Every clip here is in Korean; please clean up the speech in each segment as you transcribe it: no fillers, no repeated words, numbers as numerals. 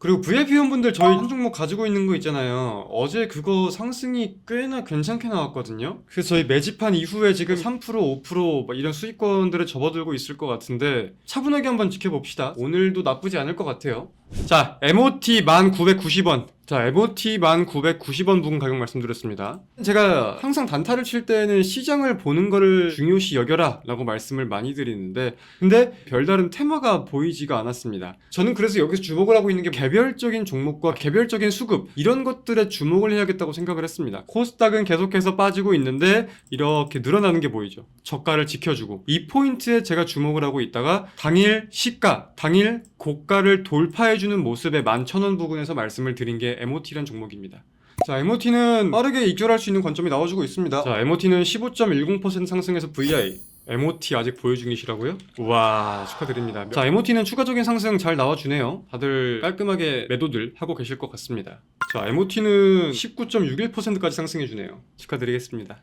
그리고 VIP 회원분들 저희 한 종목 가지고 있는 거 있잖아요. 어제 그거 상승이 꽤나 괜찮게 나왔거든요. 그래서 저희 매집한 이후에 지금 3%, 5% 이런 수익권들에 접어들고 있을 것 같은데 차분하게 한번 지켜봅시다. 오늘도 나쁘지 않을 것 같아요. 자, MOT 1990원. 자, MOT 1990원 부근 가격 말씀드렸습니다. 제가 항상 단타를 칠 때는 시장을 보는 거를 중요시 여겨라 라고 말씀을 많이 드리는데, 근데 별다른 테마가 보이지가 않았습니다. 저는 그래서 여기서 주목을 하고 있는 게 개별적인 종목과 개별적인 수급, 이런 것들에 주목을 해야겠다고 생각을 했습니다. 코스닥은 계속해서 빠지고 있는데 이렇게 늘어나는 게 보이죠. 저가를 지켜주고, 이 포인트에 제가 주목을 하고 있다가 당일 시가, 당일 고가를 돌파해주는 모습의 11,000원 부근에서 말씀을 드린 게 MOT라는 종목입니다. 자, MOT는 빠르게 익절할 수 있는 관점이 나와주고 있습니다. 자, MOT는 15.10% 상승해서 VI. MOT 아직 보유 중이시라고요? 우와, 축하드립니다. 자, MOT는 추가적인 상승 잘 나와주네요. 다들 깔끔하게 매도들 하고 계실 것 같습니다. 자, MOT는 19.61%까지 상승해주네요. 축하드리겠습니다.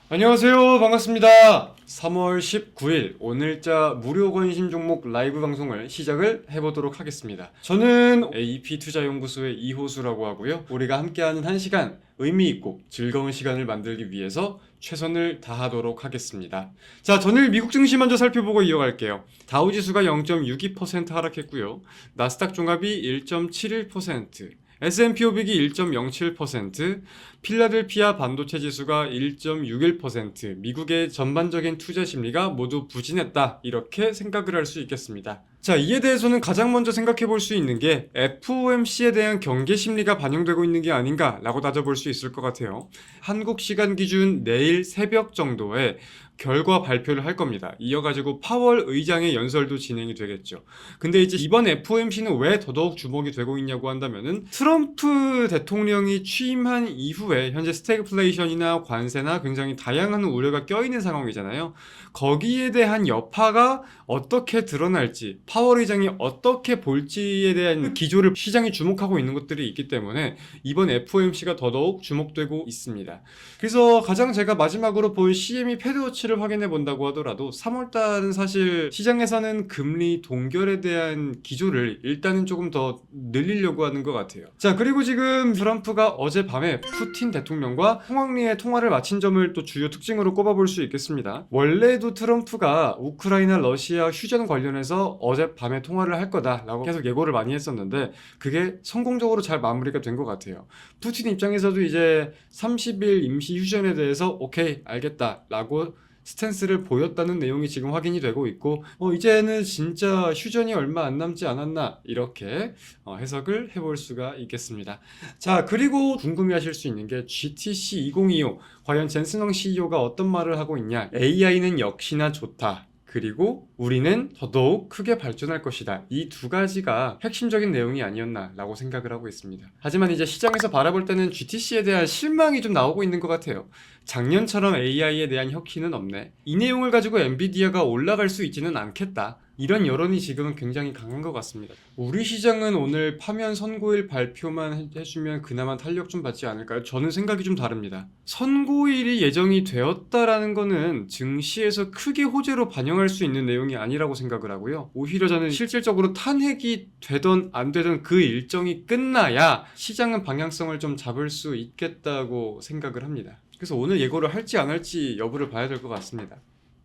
안녕하세요. 반갑습니다. 3월 19일 오늘자 무료 관심 종목 라이브 방송을 시작을 해보도록 하겠습니다. 저는 AP투자연구소의 이호수라고 하고요. 우리가 함께하는 1시간 의미있고 즐거운 시간을 만들기 위해서 최선을 다하도록 하겠습니다. 자, 전일 미국 증시 먼저 살펴보고 이어갈게요. 다우지수가 0.62% 하락했고요. 나스닥 종합이 1.71%, S&P 500이 1.07%, 필라델피아 반도체 지수가 1.61%, 미국의 전반적인 투자 심리가 모두 부진했다, 이렇게 생각을 할 수 있겠습니다. 자, 이에 대해서는 가장 먼저 생각해 볼 수 있는 게 FOMC에 대한 경계 심리가 반영되고 있는 게 아닌가 라고 따져볼 수 있을 것 같아요. 한국 시간 기준 내일 새벽 정도에 결과 발표를 할 겁니다. 이어가지고 파월 의장의 연설도 진행이 되겠죠. 근데 이제 이번 FOMC는 왜 더더욱 주목이 되고 있냐고 한다면은 트럼프 대통령이 취임한 이후에 현재 스태그플레이션이나 관세나 굉장히 다양한 우려가 껴있는 상황이잖아요. 거기에 대한 여파가 어떻게 드러날지, 파월 의장이 어떻게 볼지에 대한 기조를 시장이 주목하고 있는 것들이 있기 때문에 이번 FOMC가 더더욱 주목되고 있습니다. 그래서 가장 제가 마지막으로 본 CME 패드워치를 확인해 본다고 하더라도 3월달은 사실 시장에서는 금리 동결에 대한 기조를 일단은 조금 더 늘리려고 하는 것 같아요. 자, 그리고 지금 트럼프가 어젯밤에 푸틴 대통령과 홍황리의 통화를 마친 점을 또 주요 특징으로 꼽아볼 수 있겠습니다. 원래도 트럼프가 우크라이나 러시아 휴전 관련해서 어젯밤에 통화를 할 거다라고 계속 예고를 많이 했었는데 그게 성공적으로 잘 마무리가 된 것 같아요. 푸틴 입장에서도 이제 30일 임시 휴전에 대해서 오케이 알겠다라고 스탠스를 보였다는 내용이 지금 확인이 되고 있고, 이제는 진짜 휴전이 얼마 안 남지 않았나 이렇게 해석을 해볼 수가 있겠습니다. 자, 그리고 궁금해하실 수 있는 게 GTC 2025 과연 젠슨헝 CEO가 어떤 말을 하고 있냐. AI는 역시나 좋다, 그리고 우리는 더더욱 크게 발전할 것이다. 이 두 가지가 핵심적인 내용이 아니었나 라고 생각을 하고 있습니다. 하지만 이제 시장에서 바라볼 때는 GTC에 대한 실망이 좀 나오고 있는 것 같아요. 작년처럼 AI에 대한 혁신은 없네. 이 내용을 가지고 엔비디아가 올라갈 수 있지는 않겠다. 이런 여론이 지금은 굉장히 강한 것 같습니다. 우리 시장은 오늘 파면 선고일 발표만 해주면 그나마 탄력 좀 받지 않을까요? 저는 생각이 좀 다릅니다. 선고일이 예정이 되었다라는 거는 증시에서 크게 호재로 반영할 수 있는 내용이 아니라고 생각을 하고요. 오히려 저는 실질적으로 탄핵이 되던 안 되던 그 일정이 끝나야 시장은 방향성을 좀 잡을 수 있겠다고 생각을 합니다. 그래서 오늘 예고를 할지 안 할지 여부를 봐야 될 것 같습니다.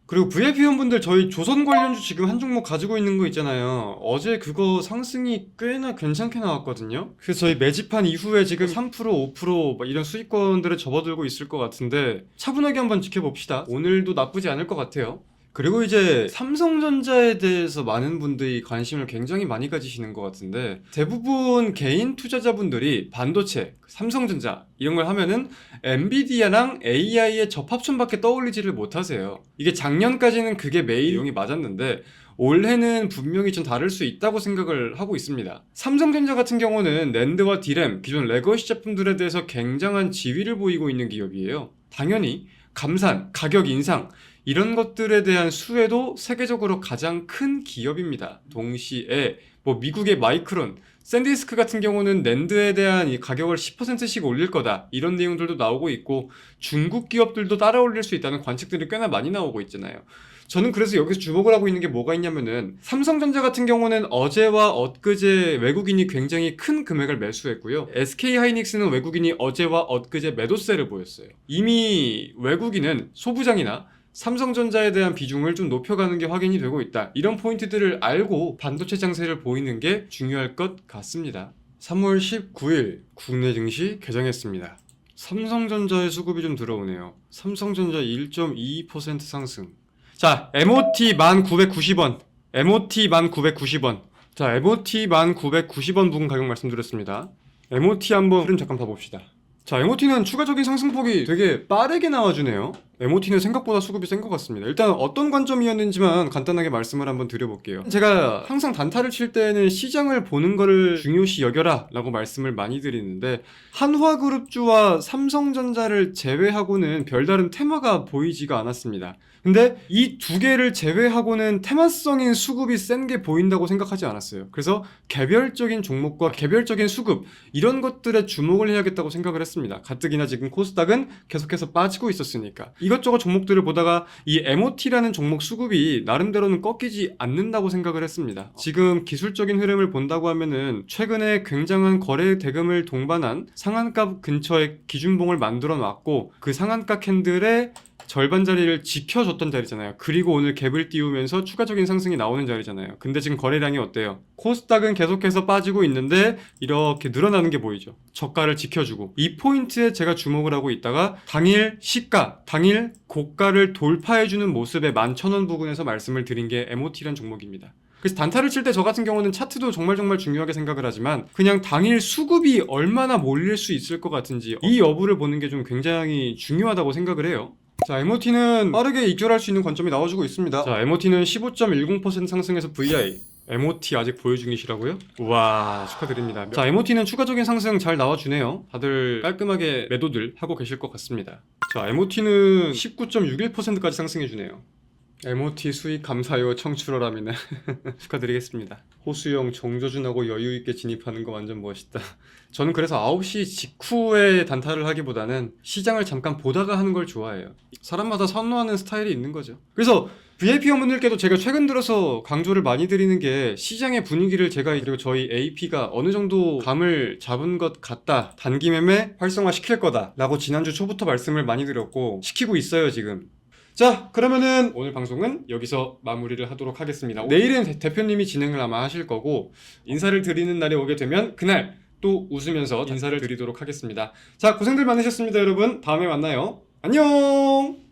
그리고 VIP 회원분들 저희 조선 관련주 지금 한 종목 가지고 있는 거 있잖아요. 어제 그거 상승이 꽤나 괜찮게 나왔거든요. 그래서 저희 매집한 이후에 지금 3%, 5% 이런 수익권들에 접어들고 있을 것 같은데 차분하게 한번 지켜봅시다. 오늘도 나쁘지 않을 것 같아요. 그리고 이제 삼성전자에 대해서 많은 분들이 관심을 굉장히 많이 가지시는 것 같은데 대부분 개인 투자자분들이 반도체, 삼성전자 이런 걸 하면은 엔비디아랑 AI의 접합촌밖에 떠올리지를 못하세요. 이게 작년까지는 그게 메인 내용이 맞았는데 올해는 분명히 좀 다를 수 있다고 생각을 하고 있습니다. 삼성전자 같은 경우는 낸드와 디램, 기존 레거시 제품들에 대해서 굉장한 지위를 보이고 있는 기업이에요. 당연히 감산, 가격 인상 이런 것들에 대한 수혜도 세계적으로 가장 큰 기업입니다. 동시에 미국의 마이크론, 샌디스크 같은 경우는 낸드에 대한 이 가격을 10%씩 올릴 거다 이런 내용들도 나오고 있고 중국 기업들도 따라 올릴 수 있다는 관측들이 꽤나 많이 나오고 있잖아요. 저는 그래서 여기서 주목을 하고 있는 게 뭐가 있냐면은 삼성전자 같은 경우는 어제와 엊그제 외국인이 굉장히 큰 금액을 매수했고요. SK하이닉스는 외국인이 어제와 엊그제 매도세를 보였어요. 이미 외국인은 소부장이나 삼성전자에 대한 비중을 좀 높여가는 게 확인이 되고 있다. 이런 포인트들을 알고 반도체 장세를 보이는 게 중요할 것 같습니다. 3월 19일 국내 증시 개장했습니다. 삼성전자의 수급이 좀 들어오네요. 삼성전자 1.22% 상승. 자, MOT 1990원. MOT 1990원. 자, MOT 1990원 부근 가격 말씀드렸습니다. MOT 한번 흐름 잠깐 봐봅시다. 자, MOT는 추가적인 상승폭이 되게 빠르게 나와주네요. MOT는 생각보다 수급이 센 것 같습니다. 일단 어떤 관점이었는지만 간단하게 말씀을 한번 드려볼게요. 제가 항상 단타를 칠 때는 시장을 보는 거를 중요시 여겨라 라고 말씀을 많이 드리는데, 한화그룹주와 삼성전자를 제외하고는 별다른 테마가 보이지가 않았습니다. 근데 이 두 개를 제외하고는 테마성인 수급이 센 게 보인다고 생각하지 않았어요. 그래서 개별적인 종목과 개별적인 수급, 이런 것들에 주목을 해야겠다고 생각을 했습니다. 가뜩이나 지금 코스닥은 계속해서 빠지고 있었으니까. 이것저것 종목들을 보다가 이 MOT라는 종목 수급이 나름대로는 꺾이지 않는다고 생각을 했습니다. 지금 기술적인 흐름을 본다고 하면은 최근에 굉장한 거래 대금을 동반한 상한가 근처에 기준봉을 만들어 놨고, 그 상한가 캔들의 절반 자리를 지켜줬던 자리잖아요. 그리고 오늘 갭을 띄우면서 추가적인 상승이 나오는 자리잖아요. 근데 지금 거래량이 어때요? 코스닥은 계속해서 빠지고 있는데 이렇게 늘어나는 게 보이죠. 저가를 지켜주고, 이 포인트에 제가 주목을 하고 있다가 당일 시가, 당일 고가를 돌파해주는 모습의 11,000원 부근에서 말씀을 드린 게 MOT라는 종목입니다. 그래서 단타를 칠 때 저 같은 경우는 차트도 정말 중요하게 생각을 하지만, 그냥 당일 수급이 얼마나 몰릴 수 있을 것 같은지 이 여부를 보는 게 좀 굉장히 중요하다고 생각을 해요. 자, MOT는 빠르게 익절할 수 있는 관점이 나와주고 있습니다. 자, MOT는 15.10% 상승해서 VI. MOT 아직 보유 중이시라고요? 우와, 축하드립니다. 자, MOT는 추가적인 상승 잘 나와주네요. 다들 깔끔하게 매도들 하고 계실 것 같습니다. 자, MOT는 19.61%까지 상승해주네요. MOT 수익 감사요 청출어람이네. 축하드리겠습니다. 호수영 정조준하고 여유있게 진입하는 거 완전 멋있다. 저는 그래서 9시 직후에 단타를 하기보다는 시장을 잠깐 보다가 하는 걸 좋아해요. 사람마다 선호하는 스타일이 있는 거죠. 그래서 VIP 여러분들께도 제가 최근 들어서 강조를 많이 드리는 게, 시장의 분위기를 제가 그리고 저희 AP가 어느 정도 감을 잡은 것 같다, 단기 매매 활성화 시킬 거다 라고 지난주 초부터 말씀을 많이 드렸고 시키고 있어요 지금. 자, 그러면은 오늘 방송은 여기서 마무리를 하도록 하겠습니다. 내일은 대표님이 진행을 아마 하실 거고, 인사를 드리는 날이 오게 되면 그날 또 웃으면서 인사를 드리도록 하겠습니다. 자, 고생들 많으셨습니다 여러분. 다음에 만나요. 안녕.